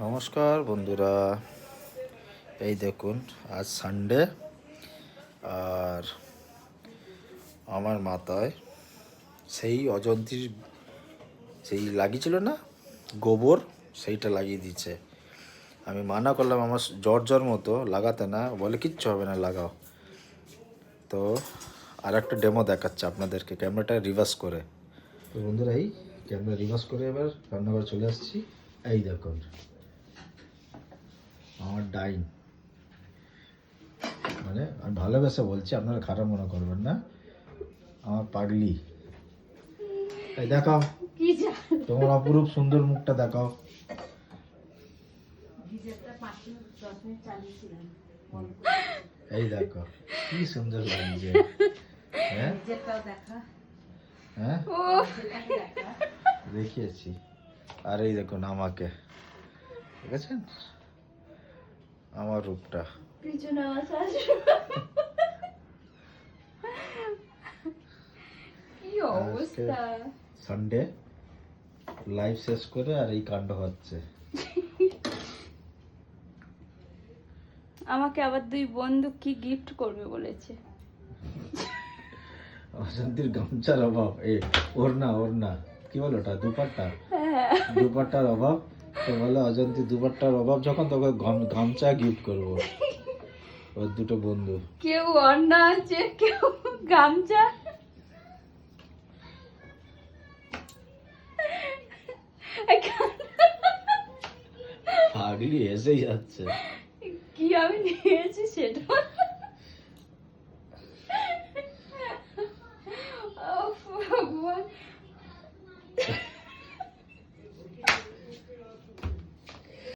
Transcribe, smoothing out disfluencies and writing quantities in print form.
নমস্কার বন্ধুরা, এই দেখুন আজ সানডে আর আমার মাথায় সেই অজন্তীর সেই লাগিয়েছিল না গোবর, সেইটা লাগিয়ে দিচ্ছে। আমি মানা করলাম আমার জ্বর মতো লাগাতে না, বলে কিচ্ছু হবে না লাগাও। তো আর একটা ডেমো দেখাচ্ছে আপনাদেরকে ক্যামেরাটা রিভার্স করে। তো বন্ধুরা এই ক্যামেরা রিভার্স করে এবার রান্নাঘরে চলে আসছি। এই দেখুন আমার ডাইন, মানে আমি ভালোবেসে বলছি, আপনারা খারাপ মনে করবেন না। আমার পাগলি, এই দেখাও তোমার অপরূপ সুন্দর মুখটা দেখাও। এই দেখো কি সুন্দর লাগছে। হ্যাঁ হ্যাঁ দেখিয়েছি। আর এই দেখুন আমাকে, দেখেছেন আমার রূপটা। সানডে লাইভ শেষ করে আর এই কাণ্ড হচ্ছে। আমাকে আবার দুই বন্ধু কি গিফট করবে বলেছে। অশান্তির গামছার অভাব, ওড়না কি বলো ওটা, দুপাট্টার অভাব। তো বলে অজন্তি দুপাট্টার অভাব যখন, তখন গামছা গিফট করবো। ওর দুটো বন্ধু, কেউ ওড়না আছে, কেউ গামছা। পাগলি এসেই যাচ্ছে। কি আমি নিয়েছি সেটা